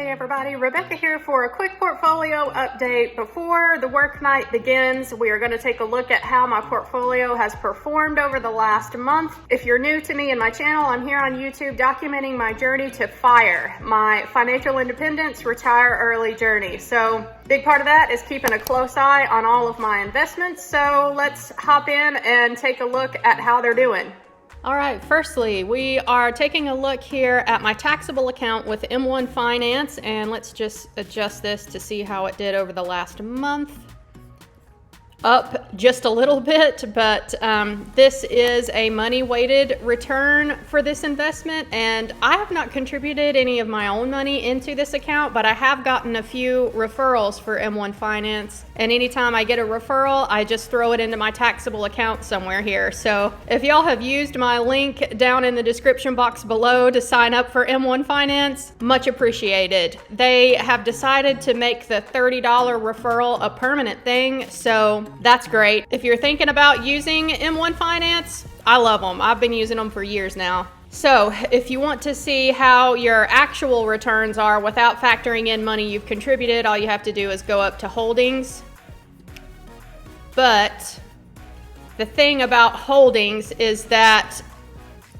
Hey everybody, Rebecca here for a quick portfolio update. Before the work night begins, we are going to take a look at how my portfolio has performed over the last month. If you're new to me and my channel, I'm here on YouTube documenting my journey to FIRE, my financial independence, retire early journey. So big part of that is keeping a close eye on all of my investments. So let's hop in and take a look at how they're doing. All right, firstly, we are taking a look here at my taxable account with M1 Finance, and let's just adjust this to see how it did over the last month. Up just a little bit, but this is a money-weighted return for this investment, and I have not contributed any of my own money into this account, but I have gotten a few referrals for M1 Finance, and anytime I get a referral, I just throw it into my taxable account somewhere here. So if y'all have used my link down in the description box below to sign up for M1 Finance, much appreciated. They have decided to make the $30 referral a permanent thing, so that's great. If you're thinking about using M1 Finance, I love them. I've been using them for years now. So if you want to see how your actual returns are without factoring in money you've contributed, all you have to do is go up to holdings. But the thing about holdings is that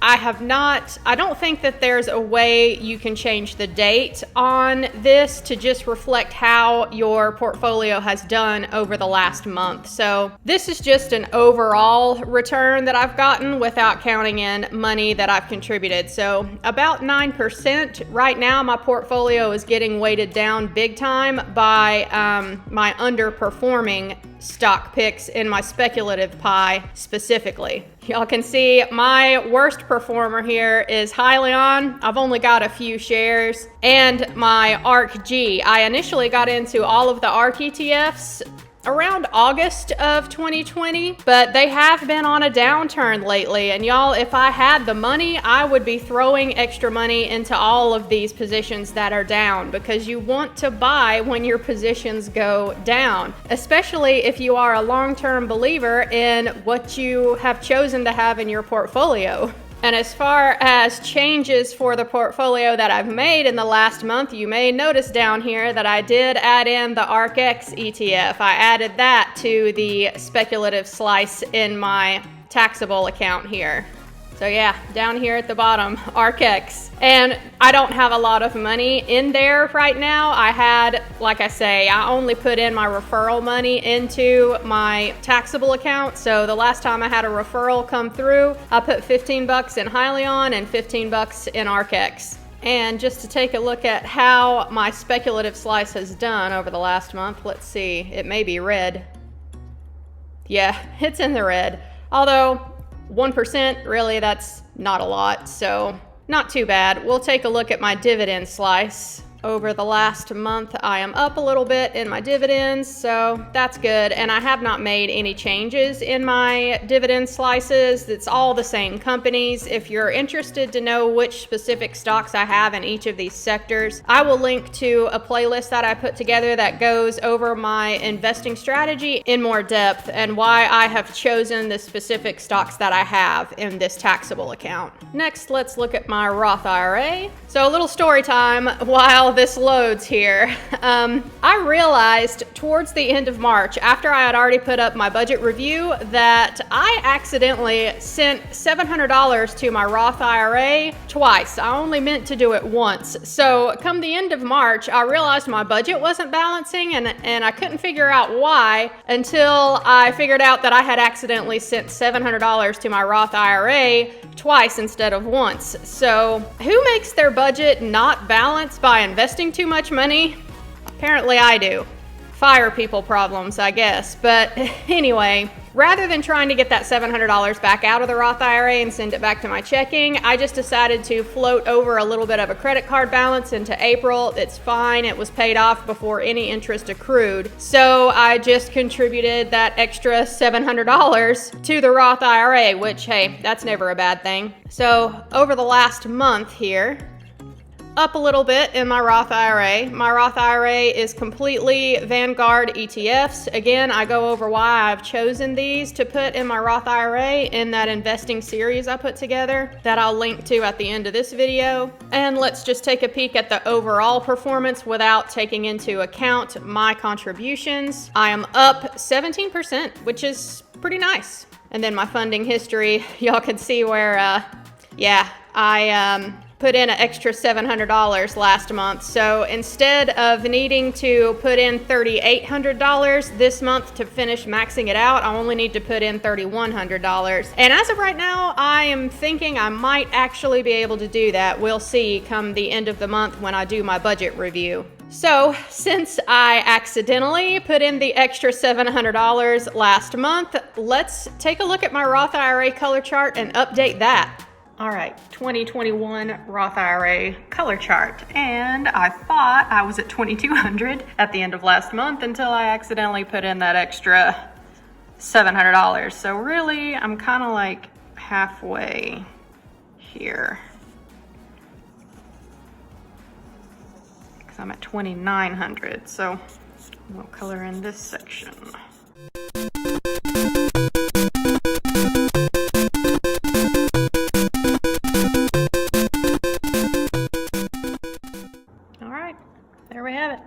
I don't think that there's a way you can change the date on this to just reflect how your portfolio has done over the last month. So this is just an overall return that I've gotten without counting in money that I've contributed. So about 9%. Right now, my portfolio is getting weighted down big time by my underperforming stock picks in my speculative pie specifically. Y'all can see my worst performer here is Hyliion. I've only got a few shares, and my ARK-G. I initially got into all of the ARK ETFs around August of 2020, but they have been on a downturn lately. And y'all, if I had the money, I would be throwing extra money into all of these positions that are down, because you want to buy when your positions go down, especially if you are a long-term believer in what you have chosen to have in your portfolio. And as far as changes for the portfolio that I've made in the last month, you may notice down here that I did add in the ARKX ETF. I added that to the speculative slice in my taxable account here. So yeah, down here at the bottom, ARKX. And I don't have a lot of money in there right now. I had, like I say, I only put in my referral money into my taxable account. So the last time I had a referral come through, I put 15 bucks in Hyliion and 15 bucks in ARKX. And just to take a look at how my speculative slice has done over the last month, let's see, it may be red. Yeah, it's in the red. Although 1%, really, that's not a lot, so not too bad. We'll take a look at my dividend slice. Over the last month, I am up a little bit in my dividends, so that's good. And I have not made any changes in my dividend slices. It's all the same companies. If you're interested to know which specific stocks I have in each of these sectors, I will link to a playlist that I put together that goes over my investing strategy in more depth and why I have chosen the specific stocks that I have in this taxable account. Next, let's look at my Roth IRA. So a little story time while this loads here. I realized towards the end of March, after I had already put up my budget review, that I accidentally sent $700 to my Roth IRA twice. I only meant to do it once. So come the end of March, I realized my budget wasn't balancing, and I couldn't figure out why until I figured out that I had accidentally sent $700 to my Roth IRA twice instead of once. So who makes their budget not balanced by investing too much money? Apparently I do. Fire people problems, I guess. But anyway, rather than trying to get that $700 back out of the Roth IRA and send it back to my checking, I just decided to float over a little bit of a credit card balance into April. It's fine. It was paid off before any interest accrued. So I just contributed that extra $700 to the Roth IRA, which, hey, that's never a bad thing. So over the last month here, up a little bit in my Roth IRA. My Roth IRA is completely Vanguard ETFs. Again, I go over why I've chosen these to put in my Roth IRA in that investing series I put together that I'll link to at the end of this video. And let's just take a peek at the overall performance without taking into account my contributions. I am up 17%, which is pretty nice. And then my funding history, y'all can see where, I put in an extra $700 last month. So instead of needing to put in $3,800 this month to finish maxing it out, I only need to put in $3,100. And as of right now, I am thinking I might actually be able to do that. We'll see come the end of the month when I do my budget review. So since I accidentally put in the extra $700 last month, let's take a look at my Roth IRA color chart and update that. All right, 2021 Roth IRA color chart. And I thought I was at 2,200 at the end of last month until I accidentally put in that extra $700. So really, I'm kind of like halfway here. Because I'm at 2,900. So we'll color in this section. There we have it.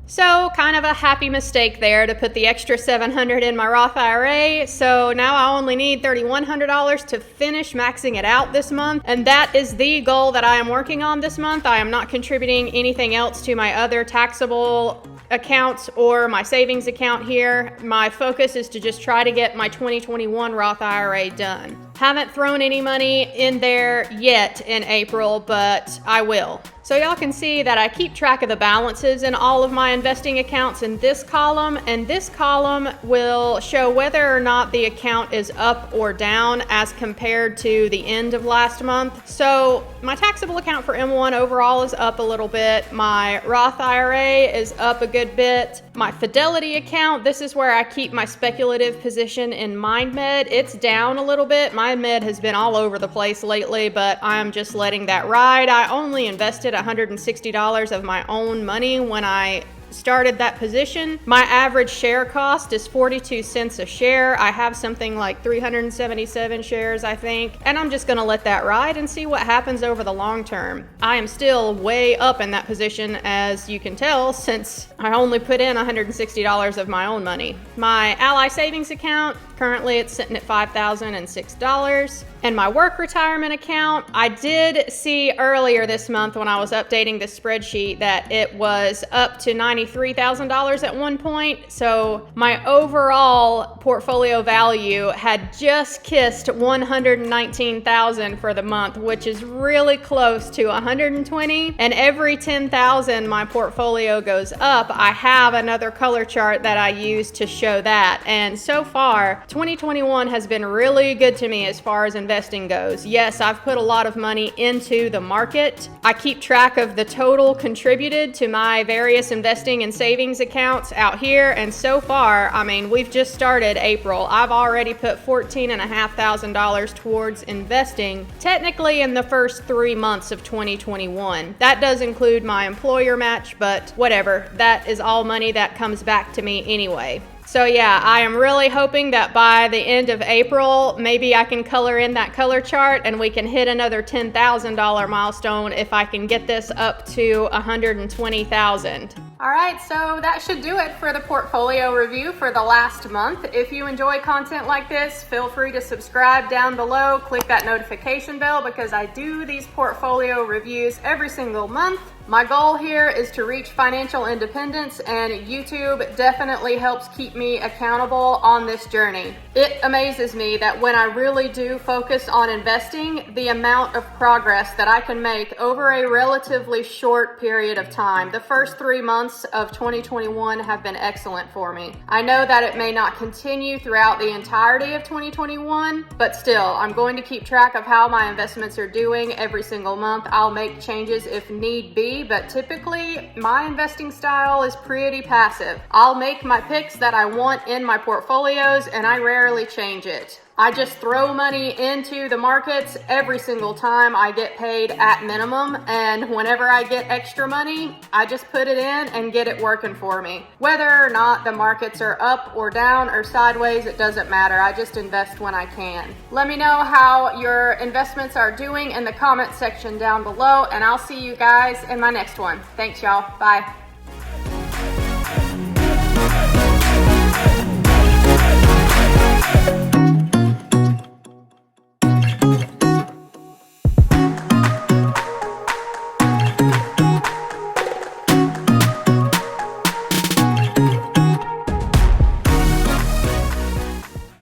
So kind of a happy mistake there to put the extra $700 in my Roth IRA. So now I only need $3,100 to finish maxing it out this month. And that is the goal that I am working on this month. I am not contributing anything else to my other taxable accounts or my savings account here. My focus is to just try to get my 2021 Roth IRA done. Haven't thrown any money in there yet in April, but I will. So y'all can see that I keep track of the balances in all of my investing accounts in this column, and this column will show whether or not the account is up or down as compared to the end of last month. So my taxable account for M1 overall is up a little bit. My Roth IRA is up a good bit. My Fidelity account, this is where I keep my speculative position in MindMed. It's down a little bit. MindMed has been all over the place lately, but I'm just letting that ride. I only invested $160 of my own money when I started that position. My average share cost is 42 cents a share. I have something like 377 shares, I think, and I'm just gonna let that ride and see what happens over the long term. I am still way up in that position, as you can tell, since I only put in $160 of my own money. My Ally savings account, currently it's sitting at $5,006. And my work retirement account, I did see earlier this month when I was updating the spreadsheet that it was up to $93,000 at one point. So my overall portfolio value had just kissed $119,000 for the month, which is really close to $120,000. And every $10,000 my portfolio goes up, I have another color chart that I use to show that. And so far, 2021 has been really good to me as far as investing goes. Yes, I've put a lot of money into the market. I keep track of the total contributed to my various investing and savings accounts out here, and so far, I mean, we've just started April. I've already put $14,500 towards investing, technically in the first 3 months of 2021. That does include my employer match, but whatever. That is all money that comes back to me anyway. So yeah, I am really hoping that by the end of April, maybe I can color in that color chart and we can hit another $10,000 milestone if I can get this up to $120,000. All right, so that should do it for the portfolio review for the last month. If you enjoy content like this, feel free to subscribe down below. Click that notification bell because I do these portfolio reviews every single month. My goal here is to reach financial independence, and YouTube definitely helps keep me accountable on this journey. It amazes me that when I really do focus on investing, the amount of progress that I can make over a relatively short period of time. The first 3 months of 2021 have been excellent for me. I know that it may not continue throughout the entirety of 2021, but still, I'm going to keep track of how my investments are doing every single month. I'll make changes if need be, but typically my investing style is pretty passive. I'll make my picks that I want in my portfolios and I rarely change it. I just throw money into the markets every single time I get paid at minimum, and whenever I get extra money, I just put it in and get it working for me. Whether or not the markets are up or down or sideways, it doesn't matter. I just invest when I can. Let me know how your investments are doing in the comment section down below, and I'll see you guys in my next one. Thanks, y'all. Bye.